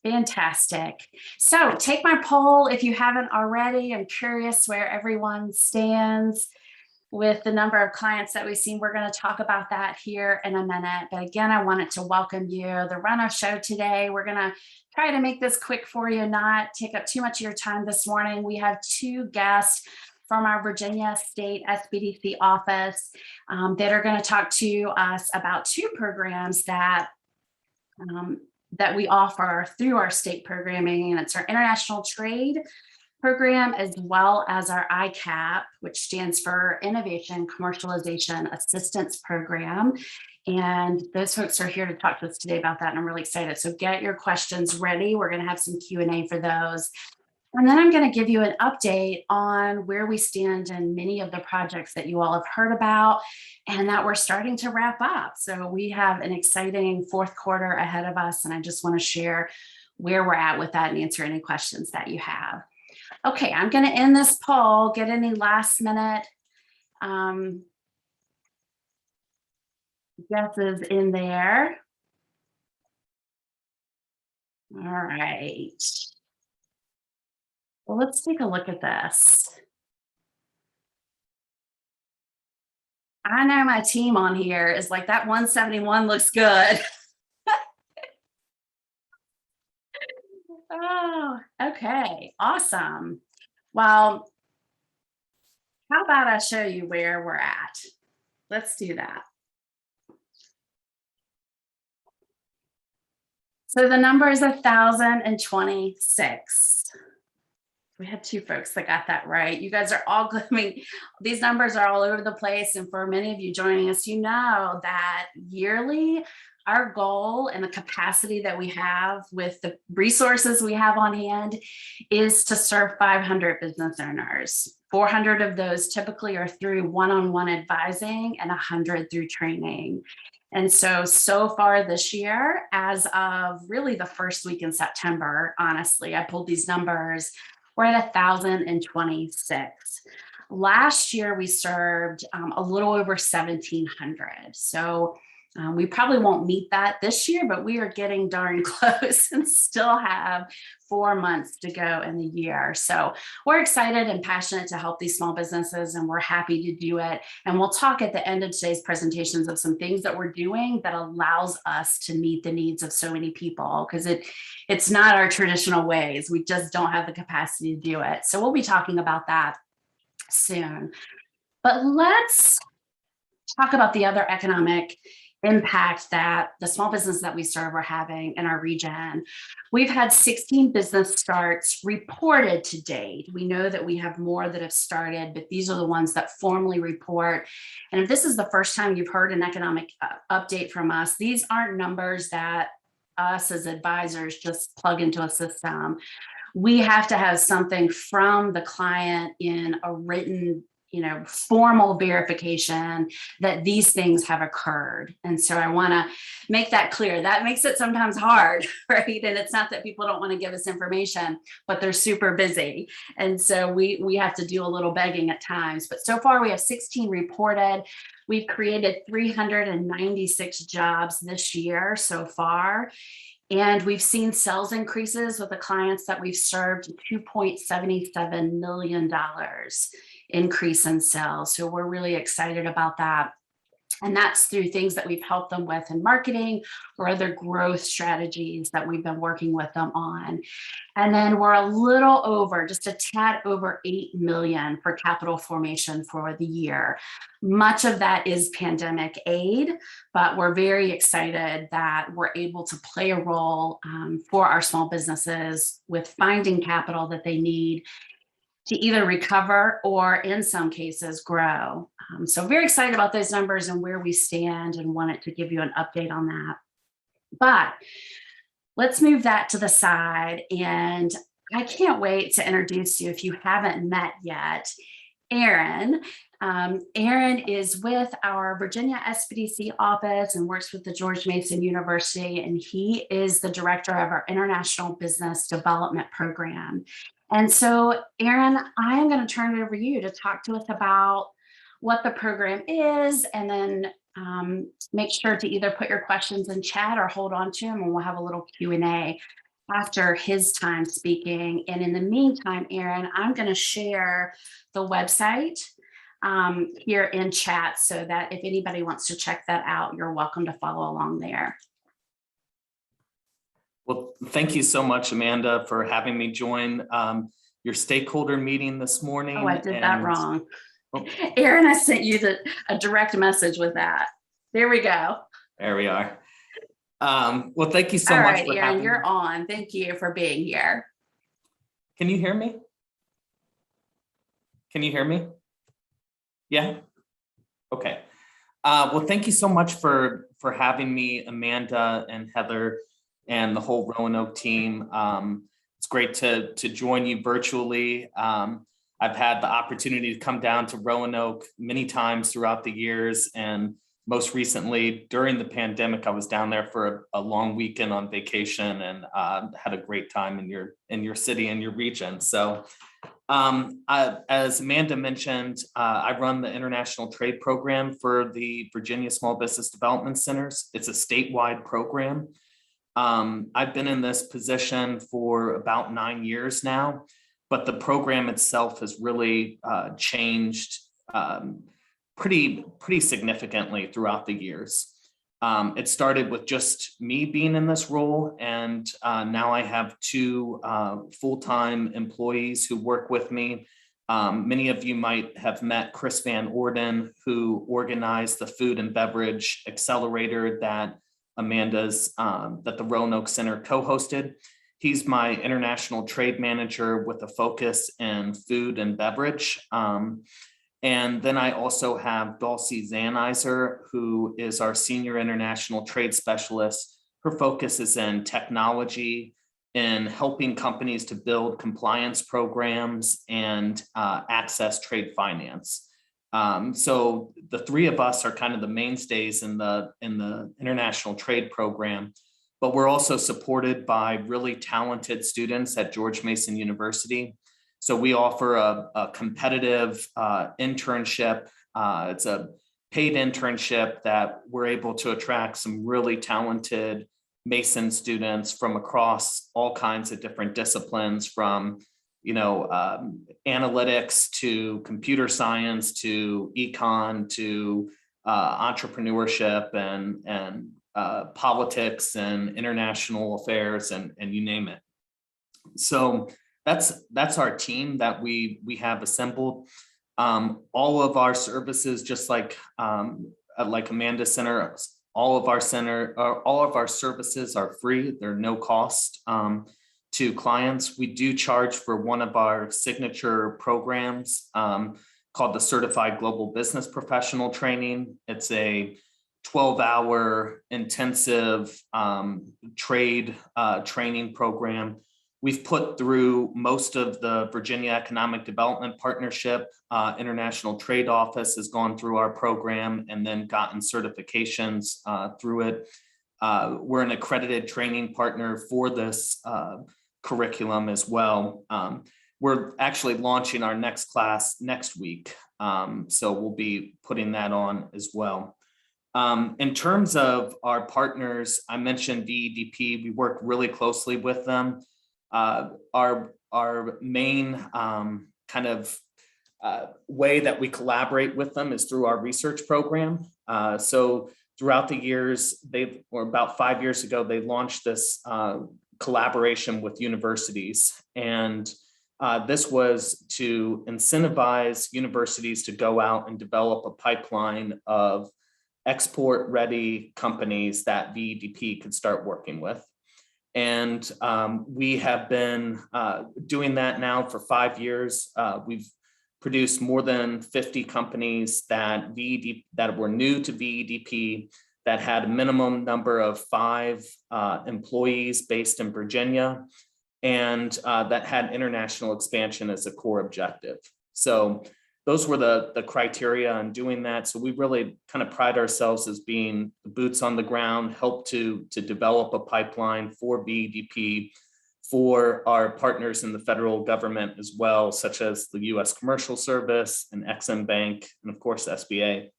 Fantastic. So take my poll if you haven't already. I'm curious where everyone stands with the number of clients that we've seen. We're going to talk about that here in a minute. But again, I wanted to welcome you. The run-of show today, we're going to try to make this quick for you, not take up too much of your time this morning. We have two guests from our Virginia State SBDC office that are going to talk to us about two programs that we offer through our state programming, and it's our international trade program as well as our ICAP, which stands for Innovation Commercialization Assistance Program. And those folks are here to talk to us today about that, and I'm really excited. So get your questions ready. We're going to have some Q&A for those. And then I'm going to give you an update on where we stand in many of the projects that you all have heard about and that we're starting to wrap up. So we have an exciting fourth quarter ahead of us, and I just want to share where we're at with that and answer any questions that you have. Okay, I'm going to end this poll, get any last minute guesses in there. All right. Well, let's take a look at this. I know my team on here is like, that 171 looks good. Oh, okay, awesome. Well, how about I show you where we're at? Let's do that. So the number is 1,026. We had two folks that got that right. You guys are all, I mean, these numbers are all over the place. And for many of you joining us, you know that yearly, our goal and the capacity that we have with the resources we have on hand is to serve 500 business owners. 400 of those typically are through one-on-one advising and 100 through training. And so far this year, as of really the first week in September, honestly, I pulled these numbers, we're at 1,026. Last year, we served a little over 1,700. So we probably won't meet that this year, but we are getting darn close and still have 4 months to go in the year. So we're excited and passionate to help these small businesses, and we're happy to do it. And we'll talk at the end of today's presentations of some things that we're doing that allows us to meet the needs of so many people, because it's not our traditional ways. We just don't have the capacity to do it. So we'll be talking about that soon. But let's talk about the other economic impact that the small businesses that we serve are having in our region. We've had 16 business starts reported to date. We know that we have more that have started, but these are the ones that formally report. And if this is the first time you've heard an economic update from us, these aren't numbers that us as advisors just plug into a system. We have to have something from the client in a written, formal verification that these things have occurred. And so I want to make that clear. That makes it sometimes hard, right? And it's not that people don't want to give us information, but they're super busy. And so we have to do a little begging at times. But so far we have 16 reported. We've created 396 jobs this year so far. And we've seen sales increases with the clients that we've served, $2.77 million increase in sales. So we're really excited about that. And that's through things that we've helped them with in marketing or other growth strategies that we've been working with them on. And then we're a little over, just a tad over 8 million for capital formation for the year. Much of that is pandemic aid, but we're very excited that we're able to play a role for our small businesses with finding capital that they need to either recover or in some cases grow. So very excited about those numbers and where we stand, and wanted to give you an update on that. But let's move that to the side. And I can't wait to introduce you, if you haven't met yet, Aaron. Aaron is with our Virginia SBDC office and works with the George Mason University, and he is the director of our International Business Development Program. And so, Aaron, I am going to turn it over to you to talk to us about what the program is, and then make sure to either put your questions in chat or hold on to them, and we'll have a little Q&A. after his time speaking. And in the meantime, Aaron, I'm going to share the website here in chat so that if anybody wants to check that out, you're welcome to follow along there. Well, thank you so much, Amanda, for having me join your stakeholder meeting this morning. Oh, I did that wrong. Oh. Aaron, I sent you a direct message with that. There we go. There we are. Well, thank you so much. All right, Aaron, you're on. Thank you for being here. Can you hear me? Can you hear me? Yeah? Okay. Well, thank you so much for having me, Amanda and Heather and the whole Roanoke team. It's great to join you virtually. I've had the opportunity to come down to Roanoke many times throughout the years, and most recently during the pandemic, I was down there for a long weekend on vacation and had a great time in your city and your region. So as Amanda mentioned, I run the International Trade Program for the Virginia Small Business Development Centers. It's a statewide program. I've been in this position for about 9 years now, but the program itself has really changed pretty significantly throughout the years. It started with just me being in this role, and now I have 2 full-time employees who work with me. Many of you might have met Chris Van Orden, who organized the food and beverage accelerator that Amanda's, that the Roanoke Center co-hosted. He's my international trade manager with a focus in food and beverage. And then I also have Dulcie Zanizer, who is our senior international trade specialist. Her focus is in technology, in helping companies to build compliance programs and access trade finance. So the 3 of us are kind of the mainstays in the international trade program, but we're also supported by really talented students at George Mason University. So we offer a competitive internship. It's a paid internship that we're able to attract some really talented Mason students from across all kinds of different disciplines, from analytics to computer science to econ to entrepreneurship and politics and international affairs and you name it. So that's our team that we have assembled. All of our services, just like Amanda Center, all of our services are free. They're no cost to clients. We do charge for one of our signature programs called the Certified Global Business Professional Training. It's a 12-hour intensive trade training program. We've put through most of the Virginia Economic Development Partnership. International Trade Office has gone through our program and then gotten certifications through it. We're an accredited training partner for this curriculum as well. We're actually launching our next class next week. So we'll be putting that on as well. In terms of our partners, I mentioned VEDP. We work really closely with them. Our main kind of way that we collaborate with them is through our research program. So throughout the years, about 5 years ago, they launched this collaboration with universities. And this was to incentivize universities to go out and develop a pipeline of export-ready companies that VEDP could start working with. And we have been doing that now for 5 years. We've produced more than 50 companies that were new to VEDP, that had a minimum number of 5 employees based in Virginia, and that had international expansion as a core objective. So those were the criteria in doing that. So we really kind of pride ourselves as being the boots on the ground, help to develop a pipeline for VEDP for our partners in the federal government as well, such as the U.S. Commercial Service and Ex-Im Bank, and of course, SBA.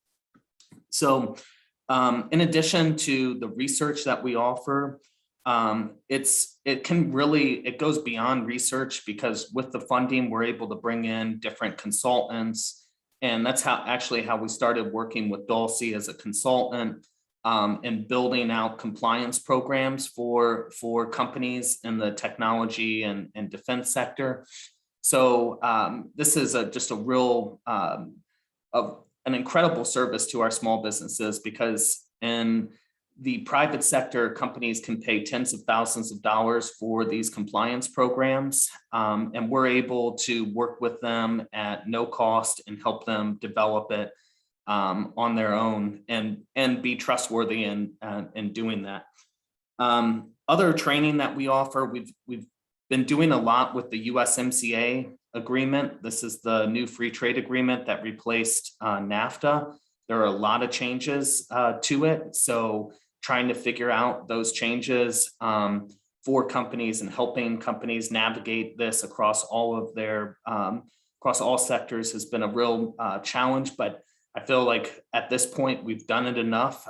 So in addition to the research that we offer, it goes beyond research, because with the funding, we're able to bring in different consultants. And that's how we started working with Dulcie as a consultant, and building out compliance programs for companies in the technology and defense sector. So this is just a real of an incredible service to our small businesses, because in the private sector, companies can pay tens of thousands of dollars for these compliance programs. And we're able to work with them at no cost and help them develop it on their own, and be trustworthy in doing that. Other training that we offer, we've been doing a lot with the USMCA agreement. This is the new free trade agreement that replaced NAFTA. There are a lot of changes to it. So trying to figure out those changes for companies and helping companies navigate this across all of their across all sectors has been a real challenge. But I feel like at this point we've done it enough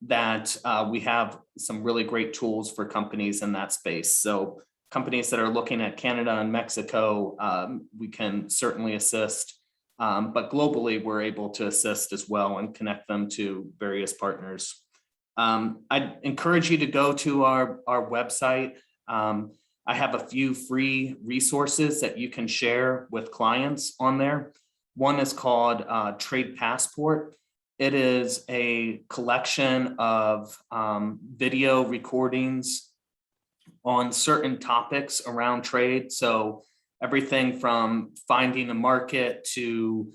that we have some really great tools for companies in that space. So companies that are looking at Canada and Mexico, we can certainly assist. But globally, we're able to assist as well and connect them to various partners. I'd encourage you to go to our website. I have a few free resources that you can share with clients on there. One is called Trade Passport. It is a collection of video recordings on certain topics around trade. So everything from finding a market to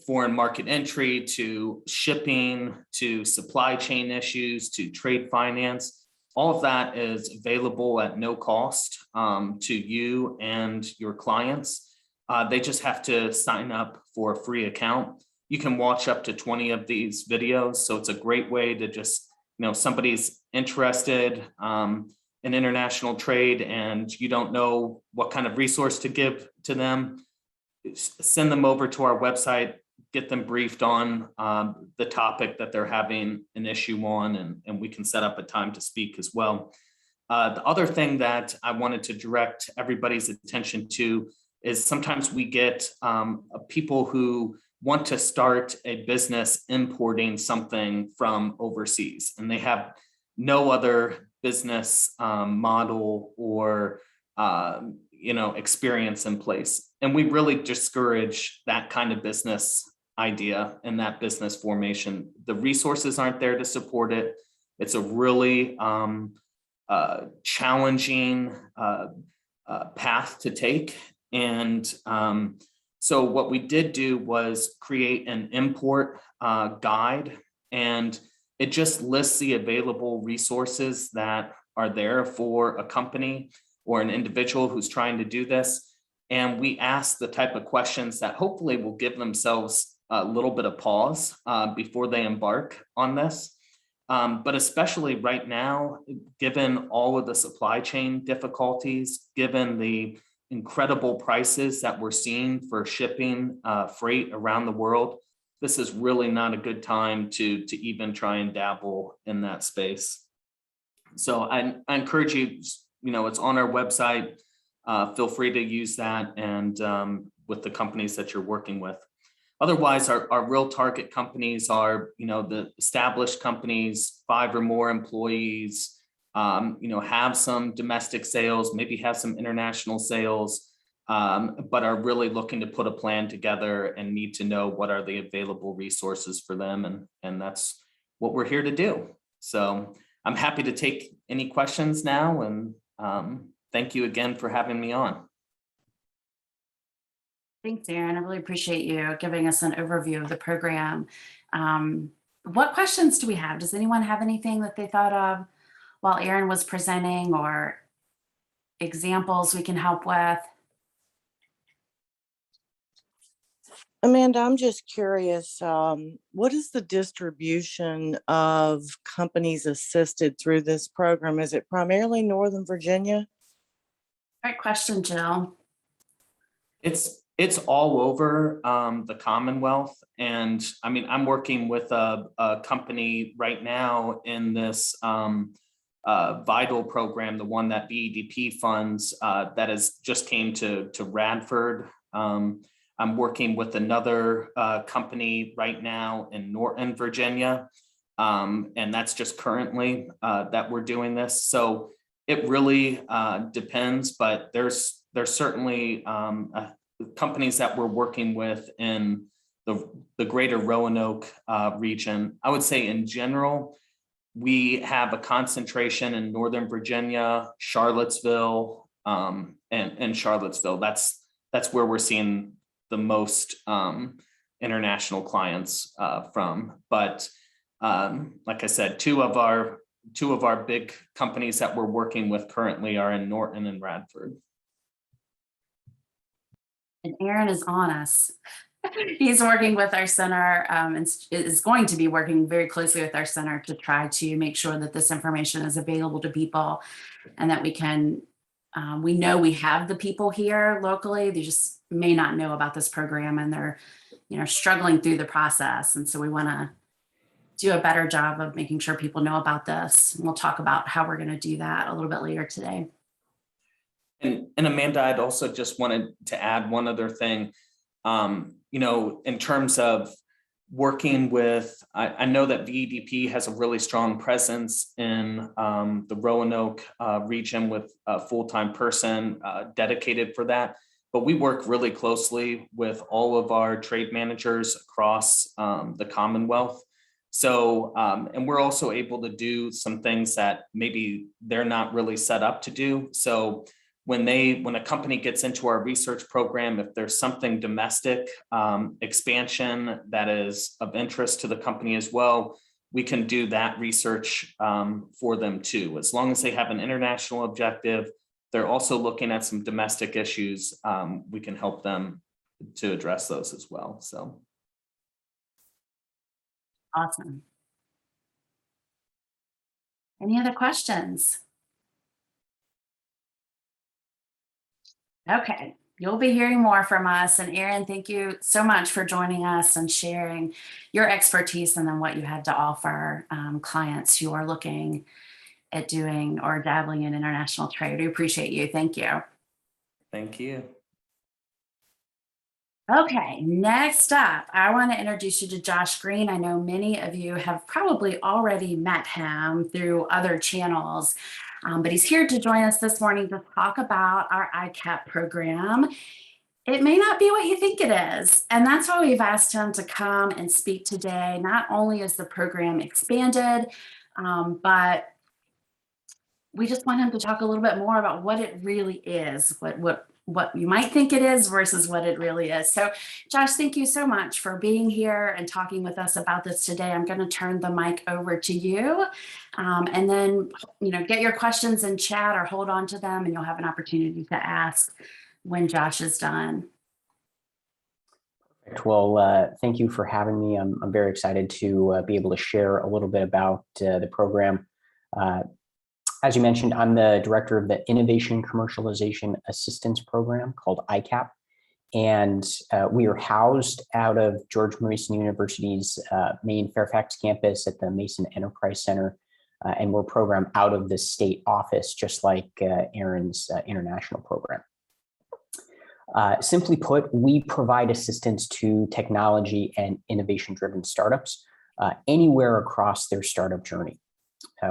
foreign market entry, to shipping, to supply chain issues, to trade finance. All of that is available at no cost to you and your clients. They just have to sign up for a free account. You can watch up to 20 of these videos. So it's a great way to just, somebody's interested in international trade and you don't know what kind of resource to give to them, send them over to our website, get them briefed on the topic that they're having an issue on, and we can set up a time to speak as well. The other thing that I wanted to direct everybody's attention to is sometimes we get people who want to start a business importing something from overseas, and they have no other business model or experience in place. And we really discourage that kind of business idea and that business formation. The resources aren't there to support it. It's a really challenging path to take. And so what we did do was create an import guide, and it just lists the available resources that are there for a company or an individual who's trying to do this. And we ask the type of questions that hopefully will give themselves a little bit of pause before they embark on this. But especially right now, given all of the supply chain difficulties, given the incredible prices that we're seeing for shipping freight around the world, this is really not a good time to even try and dabble in that space. So I encourage you, it's on our website. Feel free to use that and with the companies that you're working with. Otherwise, our real target companies are, the established companies, 5 or more employees, have some domestic sales, maybe have some international sales, but are really looking to put a plan together and need to know what are the available resources for them. And that's what we're here to do. So I'm happy to take any questions now, and thank you again for having me on. Thanks, Aaron. I really appreciate you giving us an overview of the program. What questions do we have? Does anyone have anything that they thought of while Aaron was presenting, or examples we can help with? Amanda, I'm just curious, what is the distribution of companies assisted through this program? Is it primarily Northern Virginia? Great question, Jill. It's all over the Commonwealth. And I mean, I'm working with a company right now in this Vital program, the one that VEDP funds, that has just came to Radford. I'm working with another company right now in Norton, Virginia. And that's just currently that we're doing this. So it really depends, but there's certainly companies that we're working with in the greater Roanoke region. I would say in general, we have a concentration in Northern Virginia, Charlottesville, and Charlottesville. That's where we're seeing the most international clients from. But like I said, two of our big companies that we're working with currently are in Norton and Radford. And Aaron is on us. He's working with our center and is going to be working very closely with our center to try to make sure that this information is available to people and that we can, we know we have the people here locally, they just may not know about this program and they're, struggling through the process. And so we want to do a better job of making sure people know about this. And we'll talk about how we're going to do that a little bit later today. And Amanda, I'd also just wanted to add one other thing. In terms of working with, I know that VEDP has a really strong presence in the Roanoke region with a full-time person dedicated for that. But we work really closely with all of our trade managers across the Commonwealth. So, and we're also able to do some things that maybe they're not really set up to do. So when a company gets into our research program, if there's something domestic expansion that is of interest to the company as well, we can do that research for them too. As long as they have an international objective, they're also looking at some domestic issues, we can help them to address those as well. So. Awesome. Any other questions? Okay, you'll be hearing more from us. And Aaron, thank you so much for joining us and sharing your expertise and then what you had to offer clients who are looking at doing or dabbling in international trade. We appreciate you. Thank you. Thank you. Okay, next up, I want to introduce you to Josh Green. I know many of you have probably already met him through other channels, but he's here to join us this morning to talk about our ICAP program. It may not be what you think it is, and that's why we've asked him to come and speak today. Not only is the program expanded, but we just want him to talk a little bit more about what it really is, what you might think it is versus what it really is. So Josh, thank you so much for being here and talking with us about this today. I'm going to turn the mic over to you and then, get your questions in chat or hold on to them and you'll have an opportunity to ask when Josh is done. Well, thank you for having me. I'm very excited to be able to share a little bit about the program. As you mentioned, I'm the director of the Innovation Commercialization Assistance Program called ICAP, and we are housed out of George Mason University's main Fairfax campus at the Mason Enterprise Center, and we're programmed out of the state office, just like Aaron's international program. Simply put, we provide assistance to technology and innovation-driven startups anywhere across their startup journey.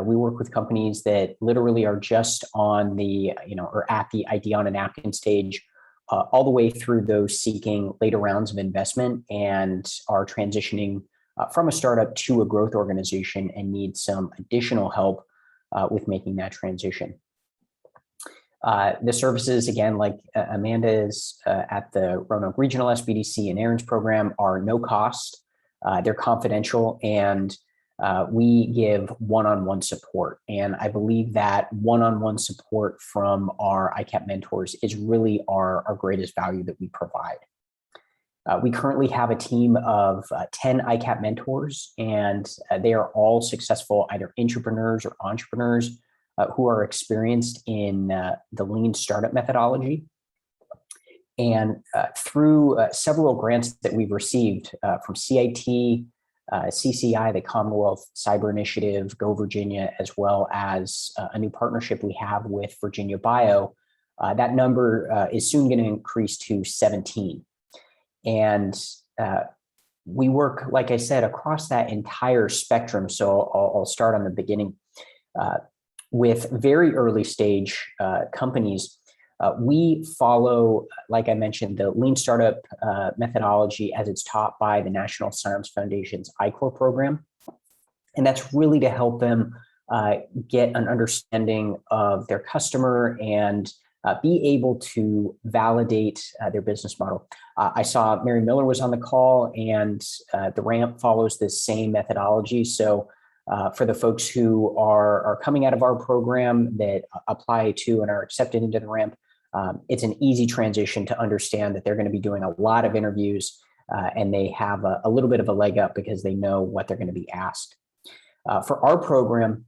We work with companies that literally are just on the, or at the idea on a napkin stage, all the way through those seeking later rounds of investment and are transitioning from a startup to a growth organization and need some additional help with making that transition. The services, again, like Amanda's at the Roanoke Regional SBDC and Aaron's program, are no cost. They're confidential, and we give one-on-one support. And I believe that one-on-one support from our ICAP mentors is really our greatest value that we provide. We currently have a team of 10 ICAP mentors, and they are all successful either entrepreneurs or entrepreneurs who are experienced in the lean startup methodology. And through several grants that we've received from CIT, CCI, the Commonwealth Cyber Initiative, Go Virginia, as well as a new partnership we have with Virginia Bio, that number is soon going to increase to 17. And we work, like I said, across that entire spectrum. So I'll start on the beginning. With very early stage companies, we follow, like I mentioned, the Lean Startup methodology as it's taught by the National Science Foundation's I-Corps program. And that's really to help them get an understanding of their customer and be able to validate their business model. I saw Mary Miller was on the call, and the RAMP follows this same methodology. So for the folks who are coming out of our program that apply to and are accepted into the RAMP, it's an easy transition to understand that they're going to be doing a lot of interviews and they have a little bit of a leg up because they know what they're going to be asked. For our program,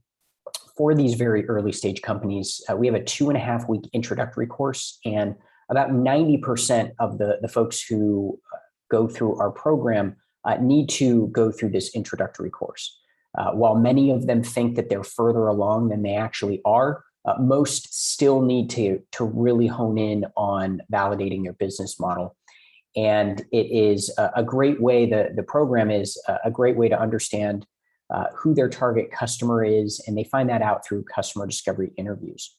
for these very early stage companies, we have a 2.5-week introductory course, and about 90% of the folks who go through our program need to go through this introductory course. While many of them think that they're further along than they actually are, most still need to really hone in on validating their business model. And it is a great way, the program is a great way to understand who their target customer is, and they find that out through customer discovery interviews.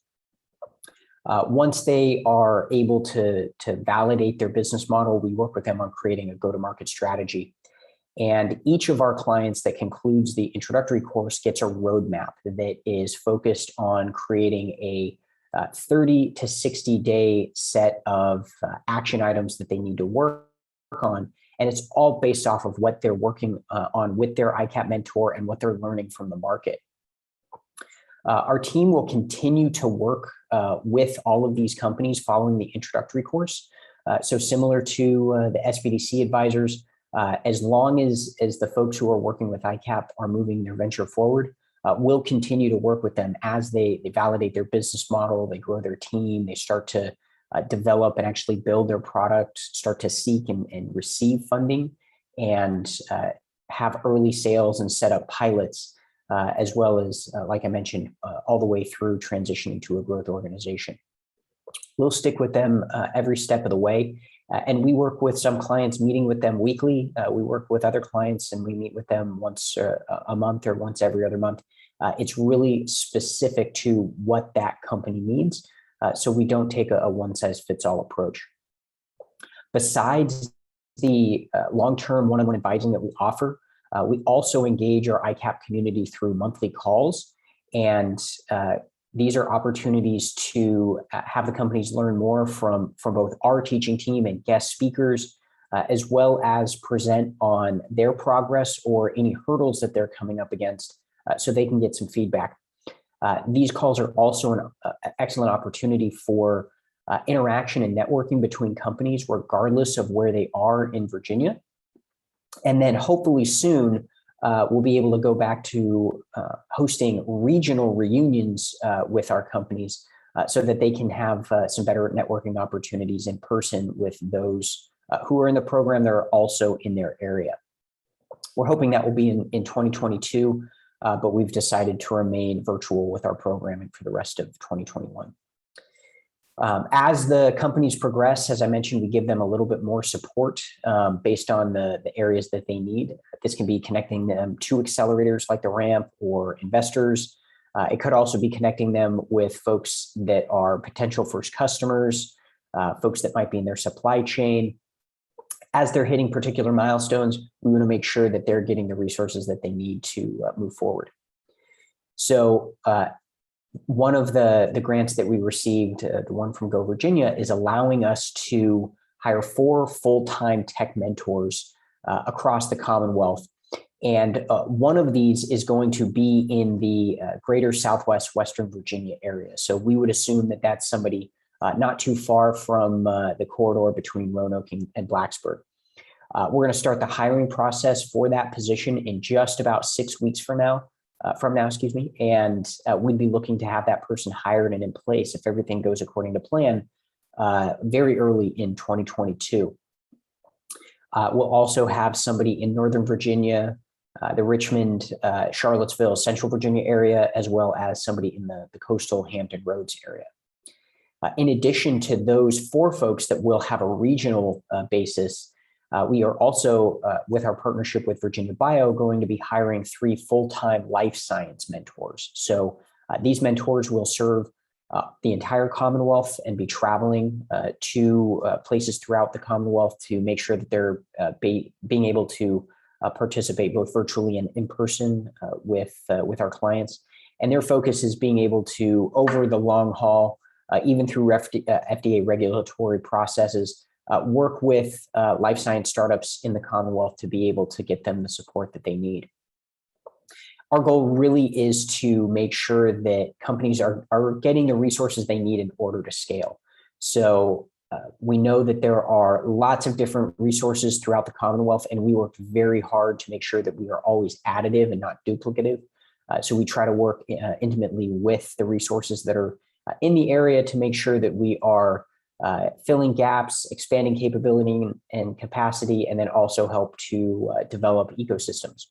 Once they are able to validate their business model, we work with them on creating a go-to-market strategy. And each of our clients that concludes the introductory course gets a roadmap that is focused on creating a 30 to 60 day set of action items that they need to work on. And it's all based off of what they're working on with their ICAP mentor and what they're learning from the market. Our team will continue to work with all of these companies following the introductory course. So similar to the SBDC advisors, as long as the folks who are working with ICAP are moving their venture forward, we'll continue to work with them as they validate their business model, they grow their team, they start to develop and actually build their product, start to seek and receive funding, and have early sales and set up pilots, as well as, like I mentioned, all the way through transitioning to a growth organization. We'll stick with them every step of the way. And we work with some clients, meeting with them weekly. We work with other clients and we meet with them once a month or once every other month. It's really specific to what that company needs. So we don't take a one-size-fits-all approach. Besides the long-term one-on-one advising that we offer, we also engage our ICAP community through monthly calls. And these are opportunities to have the companies learn more from both our teaching team and guest speakers, as well as present on their progress or any hurdles that they're coming up against, so they can get some feedback. These calls are also an excellent opportunity for interaction and networking between companies, regardless of where they are in Virginia. And then hopefully soon, we'll be able to go back to hosting regional reunions with our companies so that they can have some better networking opportunities in person with those who are in the program that are also in their area. We're hoping that will be in 2022, but we've decided to remain virtual with our programming for the rest of 2021. As the companies progress, as I mentioned, we give them a little bit more support based on the areas that they need. This can be connecting them to accelerators like the RAMP or investors. It could also be connecting them with folks that are potential first customers, folks that might be in their supply chain. As they're hitting particular milestones, we want to make sure that they're getting the resources that they need to move forward. So one of the grants that we received, the one from Go Virginia, is allowing us to hire 4 full-time tech mentors across the Commonwealth. And one of these is going to be in the greater Southwest Western Virginia area. So we would assume that that's somebody not too far from the corridor between Roanoke and Blacksburg. We're going to start the hiring process for that position in just about 6 weeks from now, and we'd be looking to have that person hired and in place, if everything goes according to plan, very early in 2022. We'll also have somebody in Northern Virginia, the Richmond, Charlottesville, Central Virginia area, as well as somebody in the coastal Hampton Roads area. In addition to those 4 folks that will have a regional basis, we are also, with our partnership with Virginia Bio, going to be hiring 3 full-time life science mentors. So these mentors will serve the entire Commonwealth and be traveling to places throughout the Commonwealth to make sure that they're being able to participate both virtually and in person with our clients. And their focus is being able to, over the long haul, even through FDA regulatory processes, work with life science startups in the Commonwealth to be able to get them the support that they need. Our goal really is to make sure that companies are getting the resources they need in order to scale. So we know that there are lots of different resources throughout the Commonwealth, and we work very hard to make sure that we are always additive and not duplicative. So we try to work intimately with the resources that are in the area to make sure that we are filling gaps, expanding capability and capacity, and then also help to develop ecosystems.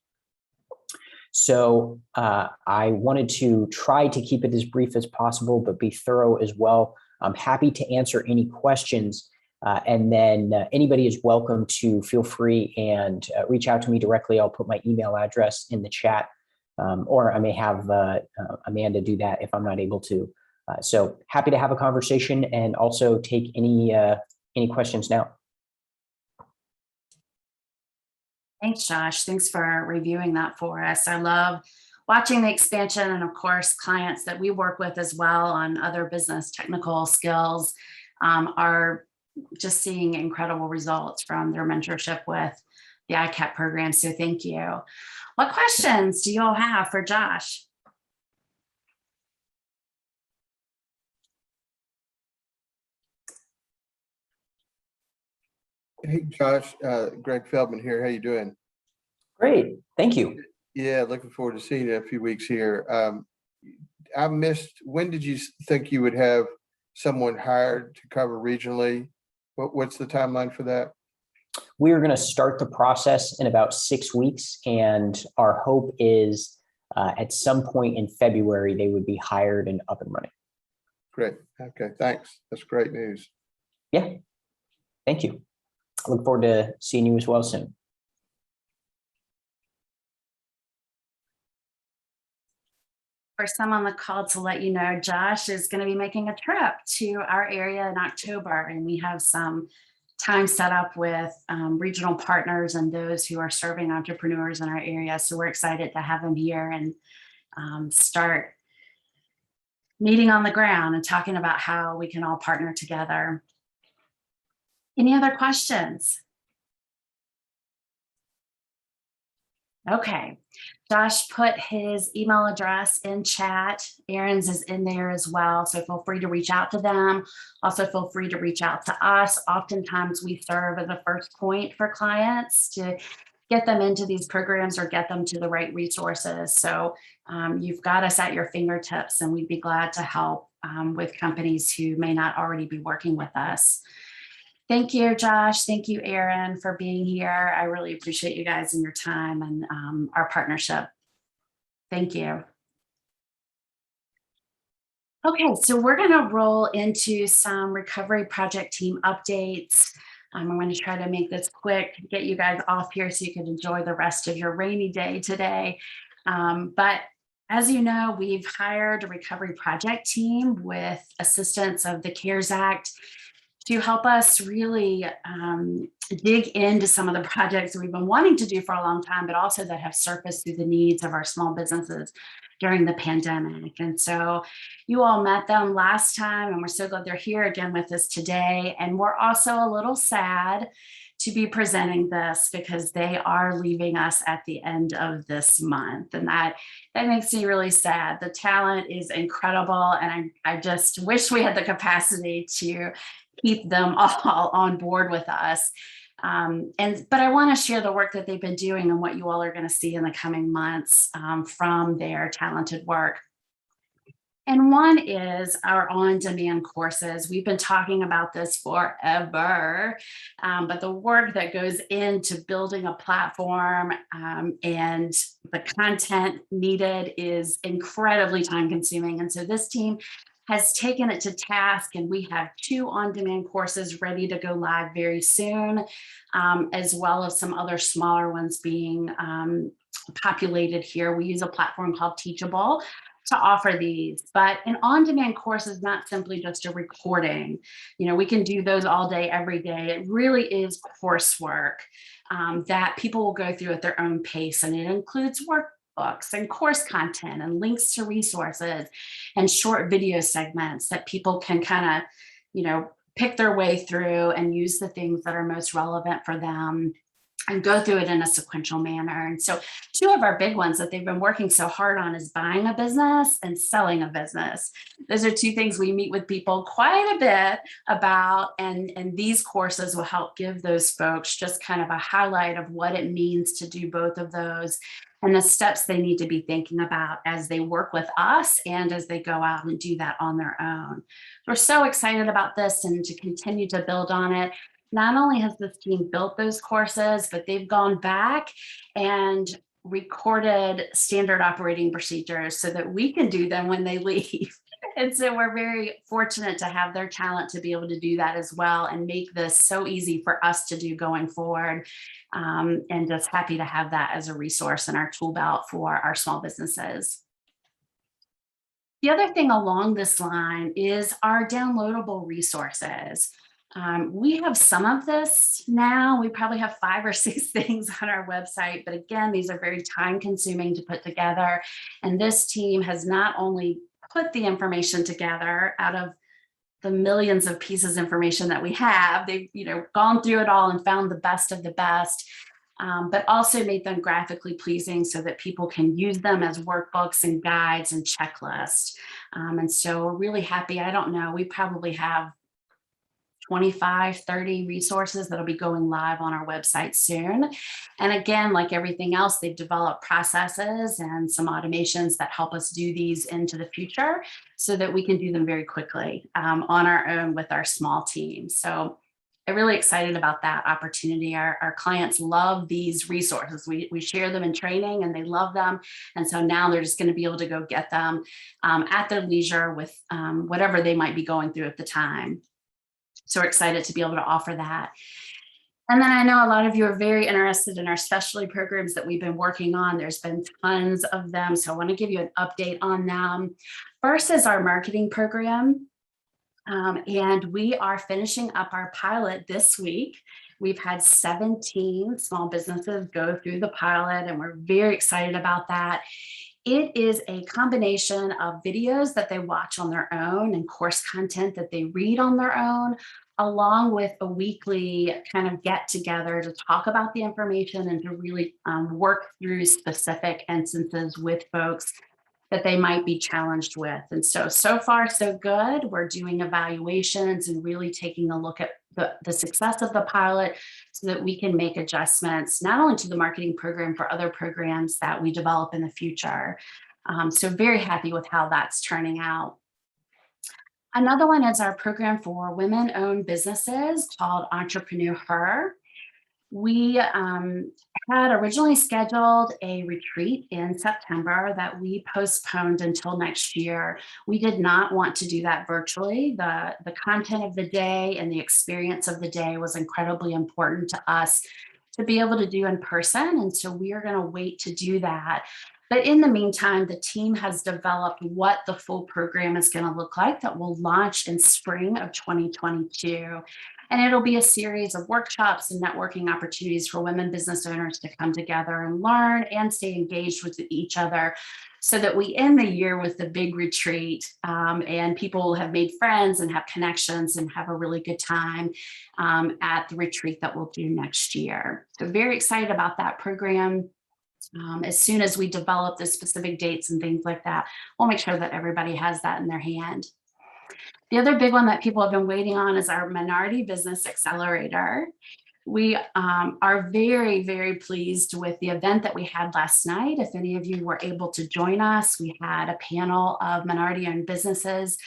So I wanted to try to keep it as brief as possible, but be thorough as well. I'm happy to answer any questions. And then anybody is welcome to feel free and reach out to me directly. I'll put my email address in the chat, or I may have Amanda do that if I'm not able to. So happy to have a conversation and also take any questions now. Thanks, Josh. Thanks for reviewing that for us. I love watching the expansion, and of course, clients that we work with as well on other business technical skills are just seeing incredible results from their mentorship with the ICAP program. So thank you. What questions do you all have for Josh? Hey, Josh, Greg Feldman here. How you doing? Great, thank you. Yeah, looking forward to seeing you in a few weeks here. I missed, when did you think you would have someone hired to cover regionally? What's the timeline for that? We are going to start the process in about 6 weeks, and our hope is at some point in February, they would be hired and up and running. Great. Okay, thanks. That's great news. Yeah, thank you. I look forward to seeing you as well soon. For some on the call to let you know, Josh is going to be making a trip to our area in October, and we have some time set up with regional partners and those who are serving entrepreneurs in our area. So we're excited to have him here and start meeting on the ground and talking about how we can all partner together. Any other questions? Okay, Josh put his email address in chat. Aaron's is in there as well. So feel free to reach out to them. Also feel free to reach out to us. Oftentimes we serve as a first point for clients to get them into these programs or get them to the right resources. So you've got us at your fingertips, and we'd be glad to help with companies who may not already be working with us. Thank you, Josh. Thank you, Aaron, for being here. I really appreciate you guys and your time and our partnership. Thank you. Okay, so we're going to roll into some recovery project team updates. I'm going to try to make this quick, get you guys off here so you can enjoy the rest of your rainy day today. But as you know, we've hired a recovery project team with assistance of the CARES Act to help us really dig into some of the projects that we've been wanting to do for a long time, but also that have surfaced through the needs of our small businesses during the pandemic. And so you all met them last time, and we're so glad they're here again with us today. And we're also a little sad to be presenting this because they are leaving us at the end of this month. And that makes me really sad. The talent is incredible. And I just wish we had the capacity to keep them all on board with us. But I want to share the work that they've been doing and what you all are going to see in the coming months from their talented work. And one is our on-demand courses. We've been talking about this forever, but the work that goes into building a platform and the content needed is incredibly time-consuming. And so this team has taken it to task, and we have 2 on-demand courses ready to go live very soon, as well as some other smaller ones being populated here. We use a platform called Teachable to offer these, but an on-demand course is not simply just a recording. We can do those all day, every day. It really is coursework that people will go through at their own pace, and it includes workbooks and course content and links to resources and short video segments that people can kind of, pick their way through and use the things that are most relevant for them and go through it in a sequential manner. And so 2 of our big ones that they've been working so hard on is buying a business and selling a business. Those are 2 things we meet with people quite a bit about, and these courses will help give those folks just kind of a highlight of what it means to do both of those and the steps they need to be thinking about as they work with us and as they go out and do that on their own. We're so excited about this and to continue to build on it. Not only has this team built those courses, but they've gone back and recorded standard operating procedures so that we can do them when they leave. And so we're very fortunate to have their talent to be able to do that as well and make this so easy for us to do going forward. And just happy to have that as a resource in our tool belt for our small businesses. The other thing along this line is our downloadable resources. We have some of this now. We probably have 5 or 6 things on our website, but again, these are very time consuming to put together. And this team has not only put the information together out of the millions of pieces of information that we have, they've gone through it all and found the best of the best, but also made them graphically pleasing so that people can use them as workbooks and guides and checklists. And so we're really happy. I don't know, we probably have 25, 30 resources that'll be going live on our website soon. And again, like everything else, they've developed processes and some automations that help us do these into the future so that we can do them very quickly on our own with our small team. So I'm really excited about that opportunity. Our clients love these resources. We share them in training and they love them. And so now they're just going to be able to go get them at their leisure with whatever they might be going through at the time. So we're excited to be able to offer that. And then I know a lot of you are very interested in our specialty programs that we've been working on. There's been tons of them. So I want to give you an update on them. First is our marketing program. And we are finishing up our pilot this week. We've had 17 small businesses go through the pilot, and we're very excited about that. It is a combination of videos that they watch on their own and course content that they read on their own, along with a weekly kind of get together to talk about the information and to really work through specific instances with folks that they might be challenged with. And so far, so good. We're doing evaluations and really taking a look at the success of the pilot so that we can make adjustments, not only to the marketing program, for other programs that we develop in the future. So very happy with how that's turning out. Another one is our program for women-owned businesses called Entrepreneur Her. We had originally scheduled a retreat in September that we postponed until next year. We did not want to do that virtually. The content of the day and the experience of the day was incredibly important to us to be able to do in person. And so we are going to wait to do that. But in the meantime, the team has developed what the full program is going to look like that will launch in spring of 2022. And it'll be a series of workshops and networking opportunities for women business owners to come together and learn and stay engaged with each other so that we end the year with the big retreat and people have made friends and have connections and have a really good time at the retreat that we'll do next year. So very excited about that program. As soon as we develop the specific dates and things like that, we'll make sure that everybody has that in their hand. The other big one that people have been waiting on is our Minority Business Accelerator. We are very, very pleased with the event that we had last night. If any of you were able to join us, we had a panel of minority-owned businesses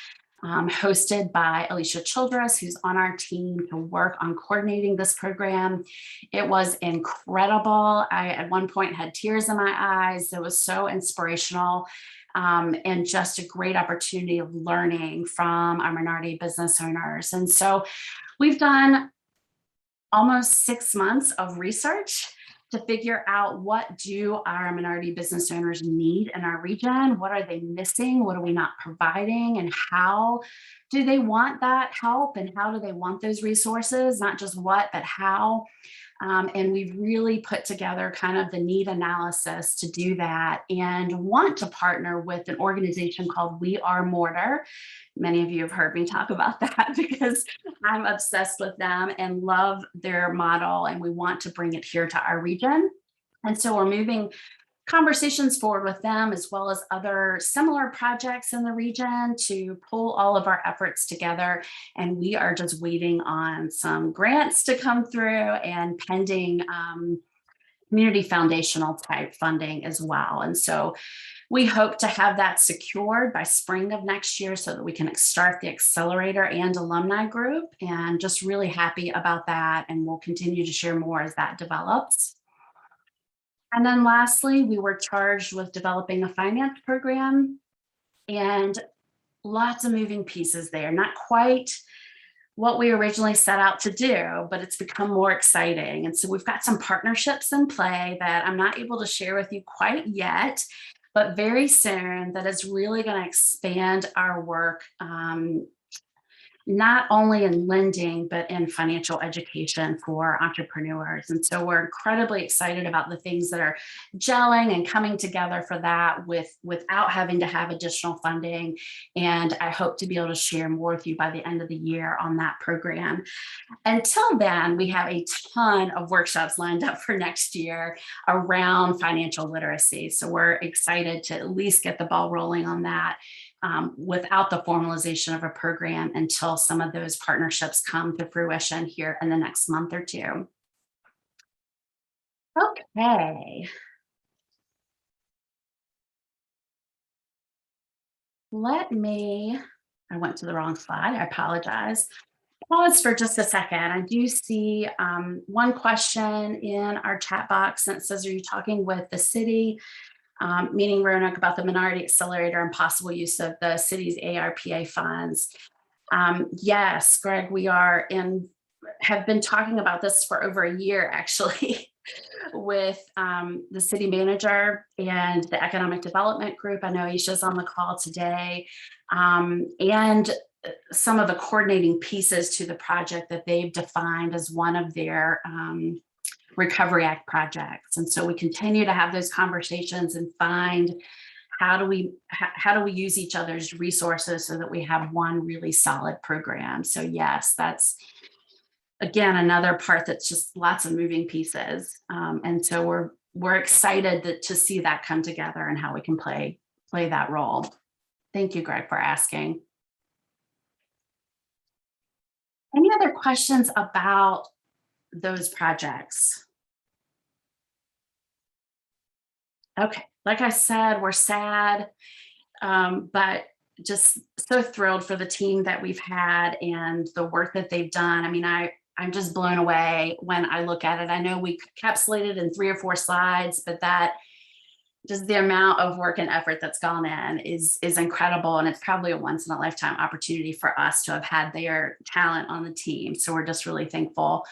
hosted by Alicia Childress, who's on our team to work on coordinating this program. It was incredible. I, at one point, had tears in my eyes. It was so inspirational. And just a great opportunity of learning from our minority business owners. And so we've done almost 6 months of research to figure out what do our minority business owners need in our region? What are they missing? What are we not providing? And how do they want that help? And how do they want those resources? Not just what, but how. And we've really put together kind of the need analysis to do that, and want to partner with an organization called We Are Mortar. Many of you have heard me talk about that because I'm obsessed with them and love their model, and we want to bring it here to our region. And so we're moving conversations forward with them, as well as other similar projects in the region, to pull all of our efforts together. And we are just waiting on some grants to come through and pending community foundational type funding as well. And so we hope to have that secured by spring of next year so that we can start the accelerator and alumni group, and just really happy about that. And we'll continue to share more as that develops. And then lastly, we were charged with developing a finance program, and lots of moving pieces there. Not quite what we originally set out to do, but it's become more exciting. And so we've got some partnerships in play that I'm not able to share with you quite yet, but very soon, that is really going to expand our work, not only in lending, but in financial education for entrepreneurs. And so we're incredibly excited about the things that are gelling and coming together for that without having to have additional funding. And I hope to be able to share more with you by the end of the year on that program. Until then, we have a ton of workshops lined up for next year around financial literacy. So we're excited to at least get the ball rolling on that. Without the formalization of a program until some of those partnerships come to fruition here in the next month or two. Okay. I went to the wrong slide. I apologize. Pause for just a second. I do see one question in our chat box that says, are you talking with the city? Meaning Roanoke, about the Minority Accelerator and possible use of the city's ARPA funds. Yes, Greg, we have been talking about this for over a year, actually, with the city manager and the economic development group. I know Aisha's on the call today, and some of the coordinating pieces to the project that they've defined as one of their Recovery Act projects. And so we continue to have those conversations and find how do we use each other's resources so that we have one really solid program. So yes, that's again another part that's just lots of moving pieces. And so we're excited to see that come together and how we can play that role. Thank you, Greg, for asking. Any other questions about those projects? Okay, like I said, we're sad, but just so thrilled for the team that we've had and the work that they've done. I mean, I'm just blown away when I look at it. I know we encapsulated in 3 or 4 slides, but that just the amount of work and effort that's gone in is incredible. And it's probably a once in a lifetime opportunity for us to have had their talent on the team. So we're just really thankful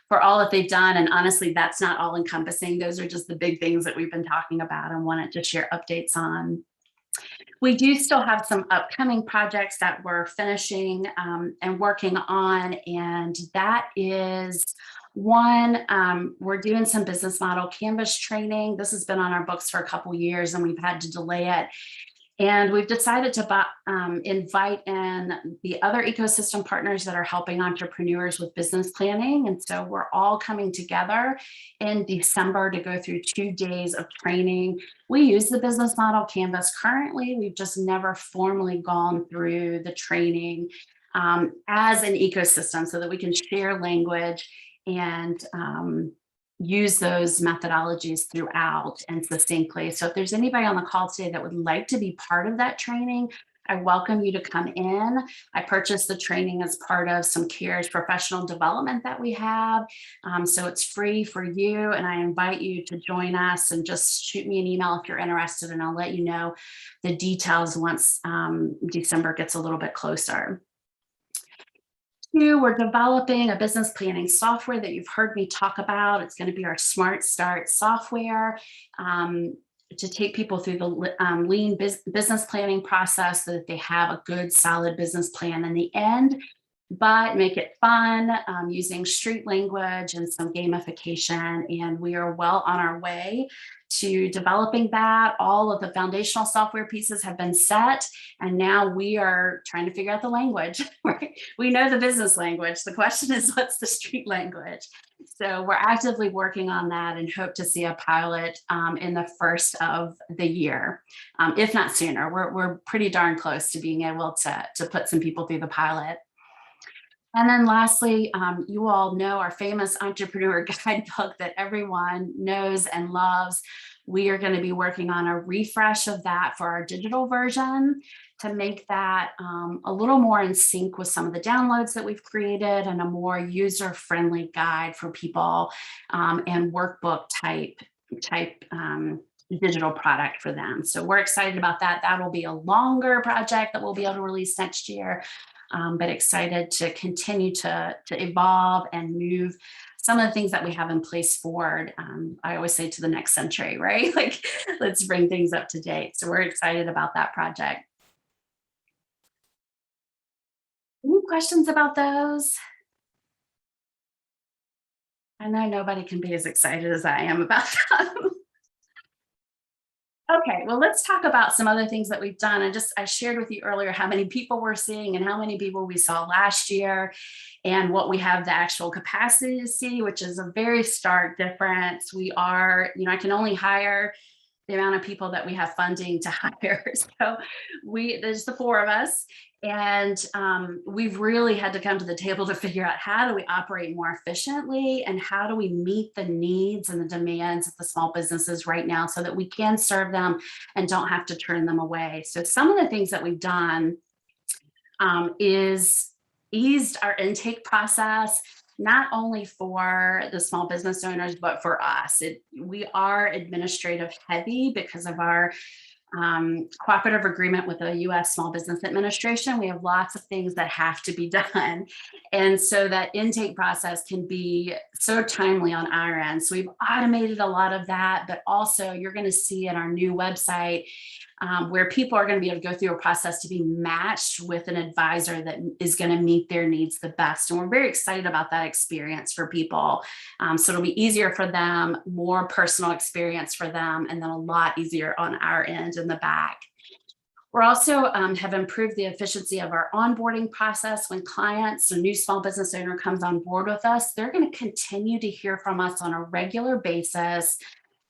for all that they've done. And honestly, that's not all encompassing. Those are just the big things that we've been talking about and wanted to share updates on. We do still have some upcoming projects that we're finishing and working on. And that is one, we're doing some business model canvas training. This has been on our books for a couple of years and we've had to delay it. And we've decided to invite in the other ecosystem partners that are helping entrepreneurs with business planning. And so we're all coming together in December to go through 2 days of training. We use the business model canvas currently. We've just never formally gone through the training as an ecosystem so that we can share language and use those methodologies throughout and succinctly. So if there's anybody on the call today that would like to be part of that training, I welcome you to come in. I purchased the training as part of some CARES professional development that we have. So it's free for you, and I invite you to join us, and just shoot me an email if you're interested, and I'll let you know the details once December gets a little bit closer. Two, we're developing a business planning software that you've heard me talk about. It's going to be our Smart Start software to take people through the lean business planning process so that they have a good, solid business plan in the end, but make it fun using street language and some gamification. And we are well on our way to developing that. All of the foundational software pieces have been set, and now we are trying to figure out the language. Right? We know the business language. The question is, what's the street language? So we're actively working on that and hope to see a pilot in the first of the year, if not sooner. We're pretty darn close to being able to put some people through the pilot. And then lastly, you all know our famous entrepreneur guidebook that everyone knows and loves. We are going to be working on a refresh of that for our digital version to make that a little more in sync with some of the downloads that we've created, and a more user-friendly guide for people and workbook type digital product for them. So we're excited about that. That will be a longer project that we'll be able to release next year. But excited to continue to evolve and move some of the things that we have in place forward. I always say to the next century, right? Like, let's bring things up to date. So we're excited about that project. Any questions about those? I know nobody can be as excited as I am about them. Okay, well, let's talk about some other things that we've done. I shared with you earlier how many people we're seeing and how many people we saw last year, and what we have the actual capacity to see, which is a very stark difference. We are, I can only hire the amount of people that we have funding to hire. So there's the four of us. And we've really had to come to the table to figure out, how do we operate more efficiently, and how do we meet the needs and the demands of the small businesses right now so that we can serve them and don't have to turn them away. So some of the things that we've done is eased our intake process, not only for the small business owners, but for us. We are administrative heavy because of our cooperative agreement with the U.S. Small Business Administration. We have lots of things that have to be done. And so that intake process can be so timely on our end. So we've automated a lot of that, but also you're going to see in our new website where people are going to be able to go through a process to be matched with an advisor that is going to meet their needs the best. And we're very excited about that experience for people. So it'll be easier for them, more personal experience for them, and then a lot easier on our end in the back. We're also have improved the efficiency of our onboarding process. When clients, a new small business owner comes on board with us, they're going to continue to hear from us on a regular basis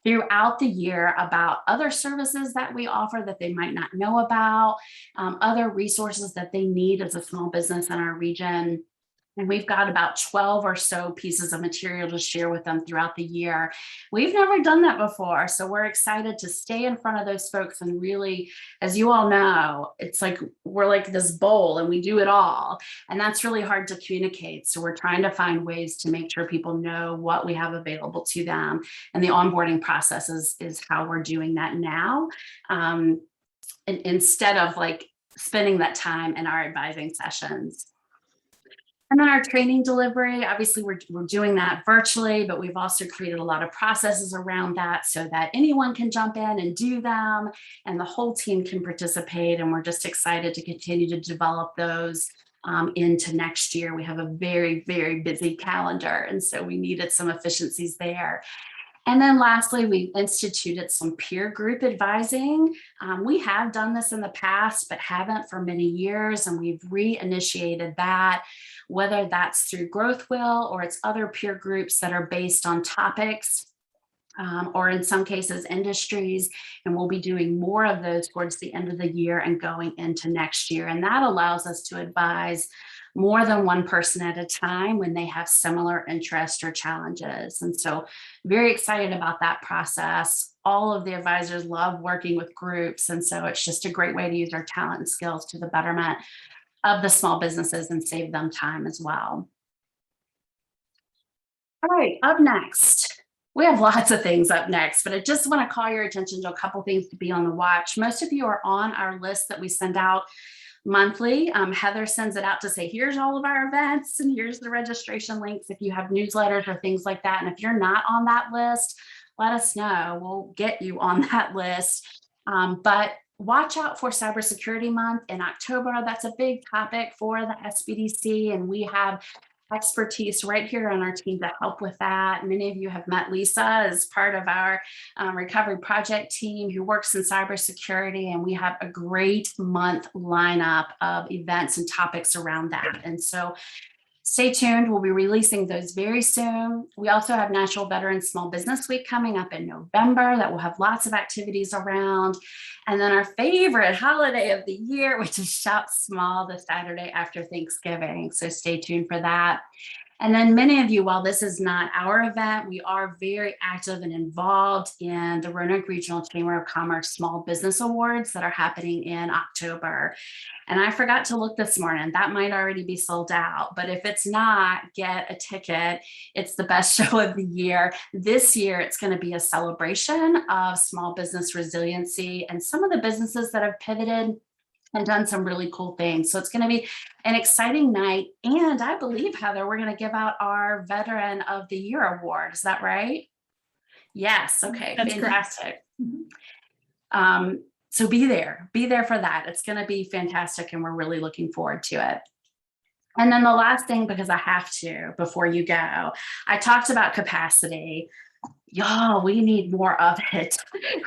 throughout the year about other services that we offer that they might not know about, other resources that they need as a small business in our region. And we've got about 12 or so pieces of material to share with them throughout the year. We've never done that before, so we're excited to stay in front of those folks and really, as you all know, it's like we're like this bowl and we do it all. And that's really hard to communicate. So we're trying to find ways to make sure people know what we have available to them. And the onboarding process is how we're doing that now. And instead of like spending that time in our advising sessions. And then our training delivery, obviously we're doing that virtually, but we've also created a lot of processes around that so that anyone can jump in and do them and the whole team can participate. And we're just excited to continue to develop those into next year. We have a very, very busy calendar, and so we needed some efficiencies there. And then lastly, we instituted some peer group advising. We have done this in the past, but haven't for many years, and we've reinitiated that, whether that's through Growthwill or it's other peer groups that are based on topics or in some cases industries. And we'll be doing more of those towards the end of the year and going into next year. And that allows us to advise more than one person at a time when they have similar interests or challenges. And so very excited about that process. All of the advisors love working with groups. And so it's just a great way to use our talent and skills to the betterment of the small businesses and save them time as well. All right, up next, we have lots of things up next, but I just want to call your attention to a couple things to be on the watch. Most of you are on our list that we send out monthly. Heather sends it out to say, here's all of our events and here's the registration links if you have newsletters or things like that. And if you're not on that list, let us know. We'll get you on that list. But watch out for Cybersecurity Month in October. That's a big topic for the SBDC, and we have expertise right here on our team to help with that. Many of you have met Lisa as part of our recovery project team who works in cybersecurity, and we have a great month lineup of events and topics around that. And so stay tuned. We'll be releasing those very soon. We also have National Veterans Small Business Week coming up in November that will have lots of activities around. And then our favorite holiday of the year, which is Shop Small, the Saturday after Thanksgiving. So stay tuned for that. And then many of you, while this is not our event, we are very active and involved in the Roanoke Regional Chamber of Commerce Small Business Awards that are happening in October. And I forgot to look this morning. That might already be sold out, but if it's not, get a ticket. It's the best show of the year. This year, it's going to be a celebration of small business resiliency and some of the businesses that have pivoted and done some really cool things. So it's going to be an exciting night. And I believe, Heather, we're going to give out our Veteran of the Year award. Is that right? Yes. Okay. That's fantastic. So be there for that. It's going to be fantastic. And we're really looking forward to it. And then the last thing, because I have to, before you go, I talked about capacity. Y'all, we need more of it.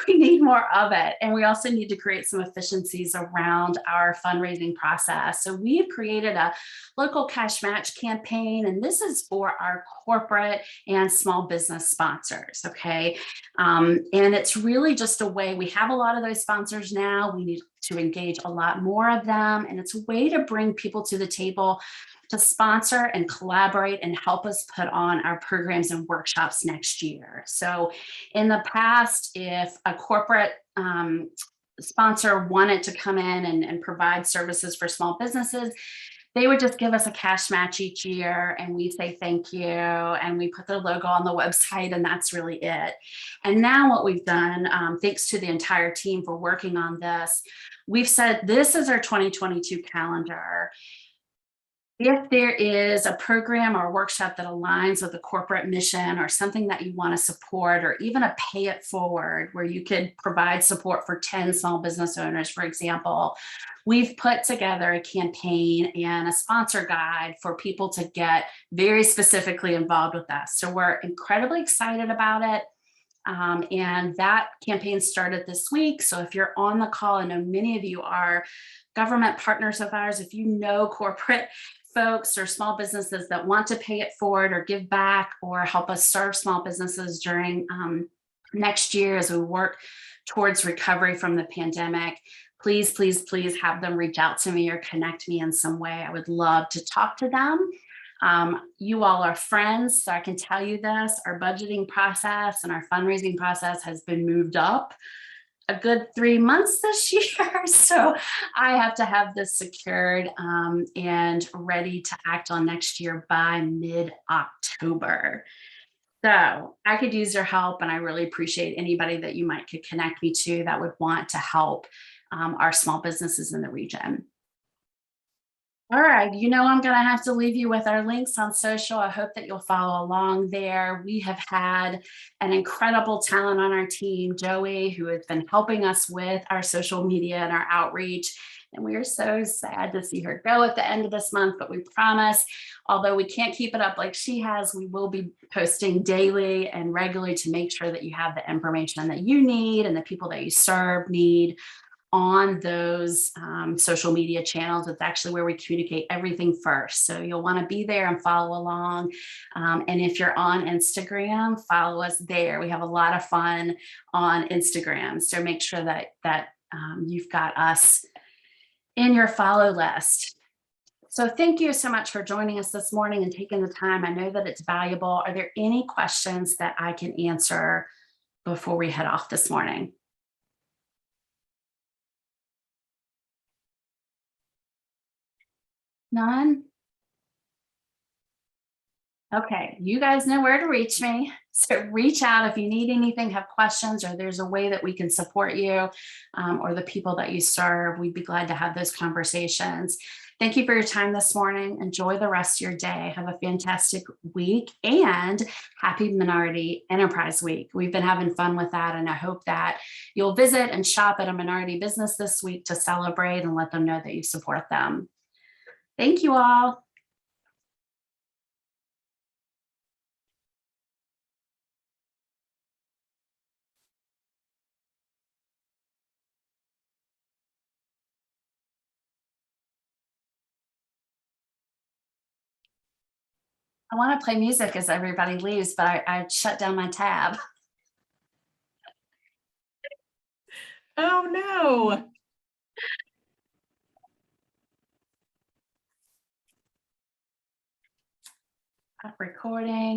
We need more of it. And we also need to create some efficiencies around our fundraising process. So we've created a local cash match campaign, and this is for our corporate and small business sponsors, okay? And it's really just a way, we have a lot of those sponsors now. We need to engage a lot more of them. And it's a way to bring people to the table to sponsor and collaborate and help us put on our programs and workshops next year. So in the past, if a corporate sponsor wanted to come in and provide services for small businesses, they would just give us a cash match each year and we say thank you and we put their logo on the website and that's really it. And now what we've done, thanks to the entire team for working on this, we've said this is our 2022 calendar. If there is a program or workshop that aligns with a corporate mission or something that you want to support, or even a pay it forward where you could provide support for 10 small business owners, for example, we've put together a campaign and a sponsor guide for people to get very specifically involved with us. So we're incredibly excited about it. And that campaign started this week. So if you're on the call, I know many of you are government partners of ours. If you know corporate folks or small businesses that want to pay it forward or give back or help us serve small businesses during next year as we work towards recovery from the pandemic, please, please, please have them reach out to me or connect me in some way. I would love to talk to them. You all are friends, so I can tell you this, our budgeting process and our fundraising process has been moved up a good 3 months this year. So I have to have this secured and ready to act on next year by mid-October. So I could use your help, and I really appreciate anybody that you could connect me to that would want to help our small businesses in the region. All right, you know I'm going to have to leave you with our links on social. I hope that you'll follow along there. We have had an incredible talent on our team, Joey, who has been helping us with our social media and our outreach. And we are so sad to see her go at the end of this month, but we promise, although we can't keep it up like she has, we will be posting daily and regularly to make sure that you have the information that you need and the people that you serve need on those social media channels. It's actually where we communicate everything first. So you'll want to be there and follow along. And if you're on Instagram, follow us there. We have a lot of fun on Instagram. So make sure that you've got us in your follow list. So thank you so much for joining us this morning and taking the time. I know that it's valuable. Are there any questions that I can answer before we head off this morning? None? Okay, you guys know where to reach me. So reach out if you need anything, have questions, or there's a way that we can support you or the people that you serve. We'd be glad to have those conversations. Thank you for your time this morning. Enjoy the rest of your day. Have a fantastic week and happy Minority Enterprise Week. We've been having fun with that, and I hope that you'll visit and shop at a minority business this week to celebrate and let them know that you support them. Thank you all. I want to play music as everybody leaves, but I shut down my tab. Oh, no. Stop recording.